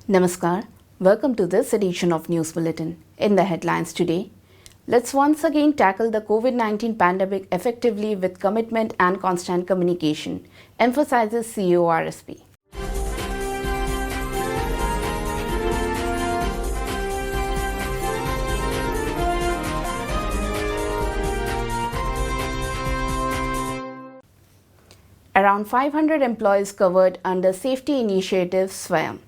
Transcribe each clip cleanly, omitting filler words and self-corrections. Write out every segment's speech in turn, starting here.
Namaskar. Welcome to this edition of News Bulletin. In the headlines today, let's once again tackle the COVID-19 pandemic effectively with commitment and constant communication, emphasizes CEO RSP. Around 500 employees covered under safety initiative SWAYAM.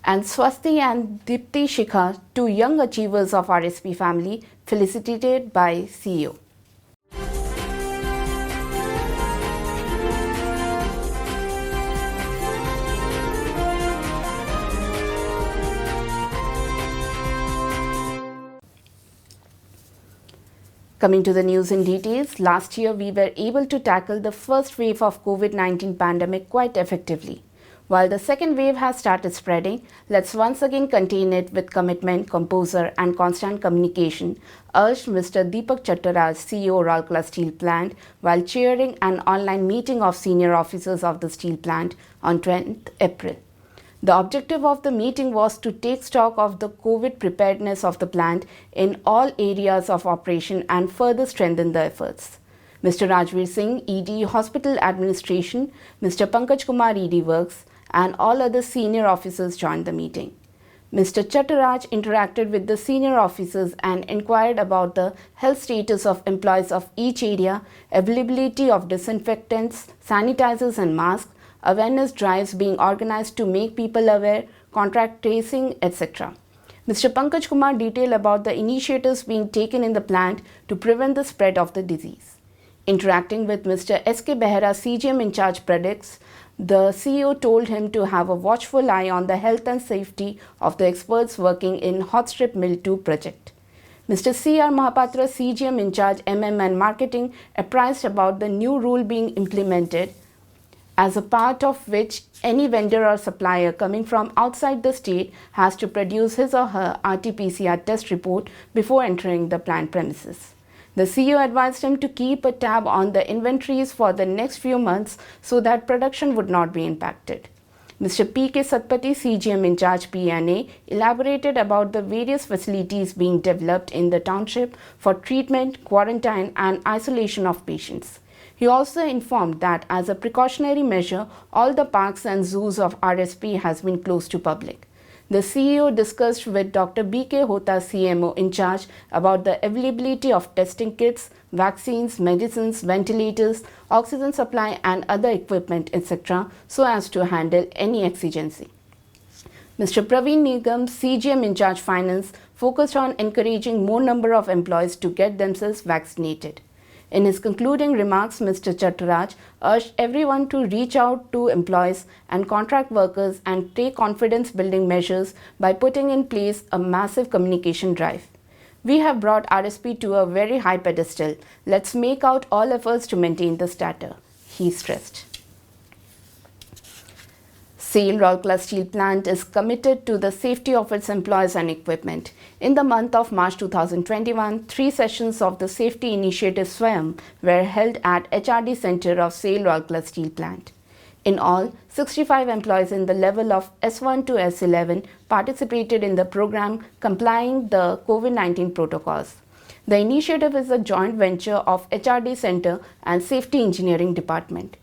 And Swasti and Dipti Shikha, two young achievers of RSP family, felicitated by CEO. Coming to the news in details, last year we were able to tackle the first wave of COVID-19 pandemic quite effectively. While the second wave has started spreading, let's once again contain it with commitment, composure and constant communication, urged Mr. Deepak Chattaraj, CEO Rourkela Steel Plant, while chairing an online meeting of senior officers of the steel plant on 20th April. The objective of the meeting was to take stock of the COVID preparedness of the plant in all areas of operation and further strengthen the efforts. Mr. Rajveer Singh, ED Hospital Administration, Mr. Pankaj Kumar, ED Works, and all other senior officers joined the meeting. Mr. Chattaraj interacted with the senior officers and inquired about the health status of employees of each area, availability of disinfectants, sanitizers and masks, awareness drives being organized to make people aware, contact tracing, etc. Mr. Pankaj Kumar detailed about the initiatives being taken in the plant to prevent the spread of the disease. Interacting with Mr. S.K. Behera, CGM in charge products, the CEO told him to have a watchful eye on the health and safety of the experts working in Hot Strip Mill 2 project. Mr. C.R. Mahapatra, CGM in charge MM and marketing, apprised about the new rule being implemented, as a part of which any vendor or supplier coming from outside the state has to produce his or her RT-PCR test report before entering the plant premises. The CEO advised him to keep a tab on the inventories for the next few months so that production would not be impacted. Mr. P.K. Satpathy, CGM in charge PNA, elaborated about the various facilities being developed in the township for treatment, quarantine and isolation of patients. He also informed that as a precautionary measure, all the parks and zoos of RSP has been closed to public. The CEO discussed with Dr. B.K. Hota, CMO in charge, about the availability of testing kits, vaccines, medicines, ventilators, oxygen supply and other equipment, etc. so as to handle any exigency. Mr. Praveen Nigam, CGM in charge finance, focused on encouraging more number of employees to get themselves vaccinated. In his concluding remarks, Mr. Chattaraj urged everyone to reach out to employees and contract workers and take confidence-building measures by putting in place a massive communication drive. We have brought RSP to a very high pedestal. Let's make out all efforts to maintain the status, he stressed. SAIL Rourkela Steel Plant is committed to the safety of its employees and equipment. In the month of March 2021, 3 sessions of the Safety Initiative SWAYAM were held at HRD Center of SAIL Rourkela Steel Plant. In all, 65 employees in the level of S1 to S11 participated in the program complying the COVID-19 protocols. The initiative is a joint venture of HRD Center and Safety Engineering Department.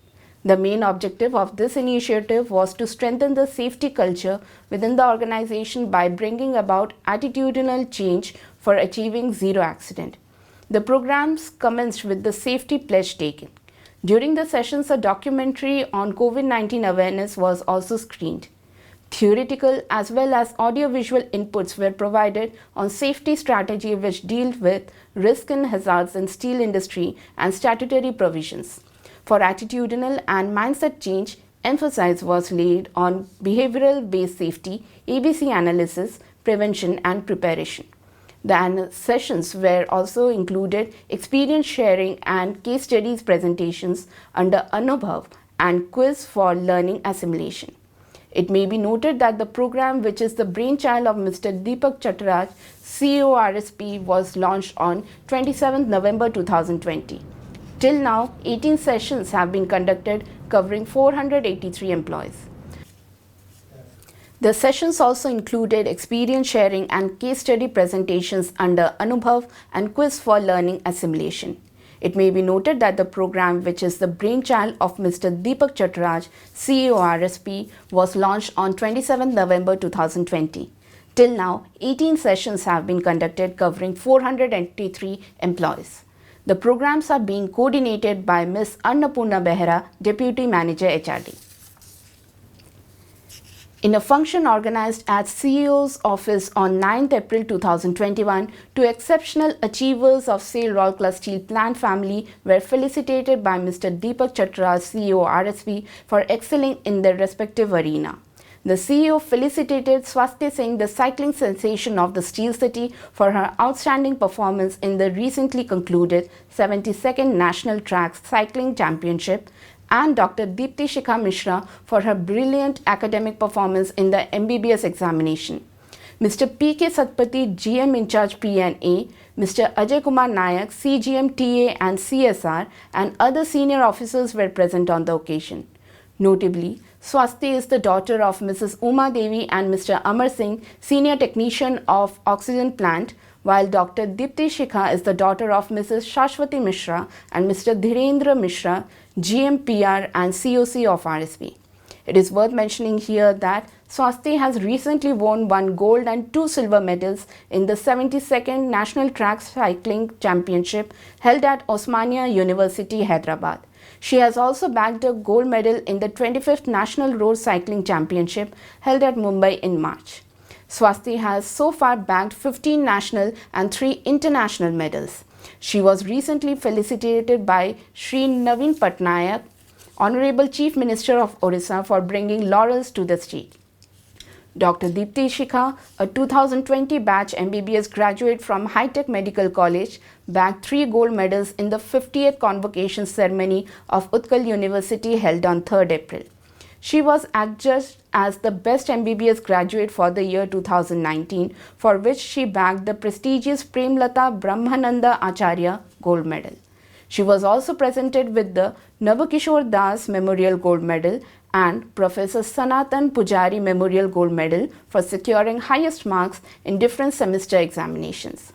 The main objective of this initiative was to strengthen the safety culture within the organization by bringing about attitudinal change for achieving zero accident. The programs commenced with the safety pledge taken. During the sessions, a documentary on COVID-19 awareness was also screened. Theoretical as well as audiovisual inputs were provided on safety strategy which deal with risk and hazards in steel industry and statutory provisions. For attitudinal and mindset change, emphasis was laid on behavioral-based safety, ABC analysis, prevention and preparation. The sessions were also included experience sharing and case studies presentations under Anubhav and quiz for learning assimilation. It may be noted that the program, which is the brainchild of Mr. Deepak Chattaraj, CEO RSP, was launched on 27 November 2020. Till now, 18 sessions have been conducted covering 483 employees. The sessions also included experience sharing and case study presentations under Anubhav and quiz for learning assimilation. It may be noted that the program, which is the brainchild of Mr. Deepak Chattaraj, CEO RSP, was launched on 27 November 2020. Till now, 18 sessions have been conducted covering 483 employees. The programs are being coordinated by Ms. Annapurna Behera, Deputy Manager HRD. In a function organized at CEO's office on 9th April 2021, two exceptional achievers of SAIL Rourkela Steel Plant family were felicitated by Mr. Deepak Chattaraj, CEO RSP, for excelling in their respective arena. The CEO felicitated Swasti Singh, the cycling sensation of the Steel City, for her outstanding performance in the recently concluded 72nd National Track Cycling Championship, and Dr. Deepti Shikha Mishra for her brilliant academic performance in the MBBS examination. Mr. P.K. Satpathy, GM in charge P&A, Mr. Ajay Kumar Nayak, CGM TA and CSR, and other senior officers were present on the occasion. Notably, Swasti is the daughter of Mrs. Uma Devi and Mr. Amar Singh, senior technician of oxygen plant, while Dr. Deepti Shikha is the daughter of Mrs. Shashwati Mishra and Mr. Dhirendra Mishra, GMPR and COC of RSP. It is worth mentioning here that Swasti has recently won 1 gold and 2 silver medals in the 72nd National Track Cycling Championship held at Osmania University, Hyderabad. She has also bagged a gold medal in the 25th National Road Cycling Championship held at Mumbai in March. Swasti has so far bagged 15 national and 3 international medals. She was recently felicitated by Shri Naveen Patnaik, Honorable Chief Minister of Odisha, for bringing laurels to the state. Dr. Deepti Shikha, a 2020 batch MBBS graduate from High Tech Medical College, bagged 3 gold medals in the 50th convocation ceremony of Utkal University held on 3rd April. She was adjudged as the best MBBS graduate for the year 2019, for which she bagged the prestigious Premlata Brahmananda Acharya Gold Medal. She was also presented with the Navakishore Das Memorial Gold Medal and Professor Sanatan Pujari Memorial Gold Medal for securing highest marks in different semester examinations.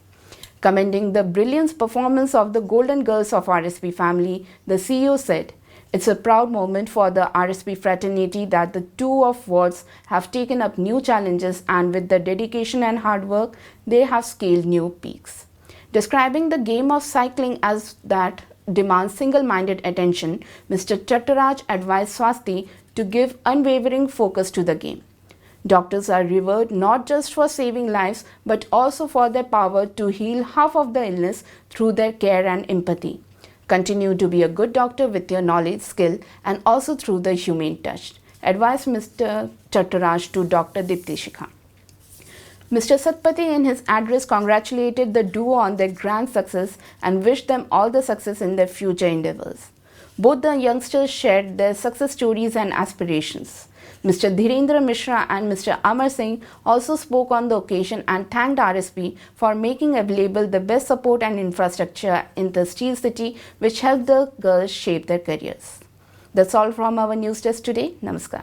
Commending the brilliant performance of the Golden Girls of RSP family, the CEO said, "It's a proud moment for the RSP fraternity that the 2 of wards have taken up new challenges, and with the dedication and hard work, they have scaled new peaks." Describing the game of cycling as that demands single-minded attention, Mr. Chattaraj advised Swasti to give unwavering focus to the game. Doctors are revered not just for saving lives, but also for their power to heal half of the illness through their care and empathy. Continue to be a good doctor with your knowledge, skill, and also through the humane touch, advised Mr. Chattaraj to Dr. Deepti Shikha. Mr. Satpathy in his address congratulated the duo on their grand success and wished them all the success in their future endeavors. Both the youngsters shared their success stories and aspirations. Mr. Dhirendra Mishra and Mr. Amar Singh also spoke on the occasion and thanked RSP for making available the best support and infrastructure in the Steel City, which helped the girls shape their careers. That's all from our news desk today. Namaskar.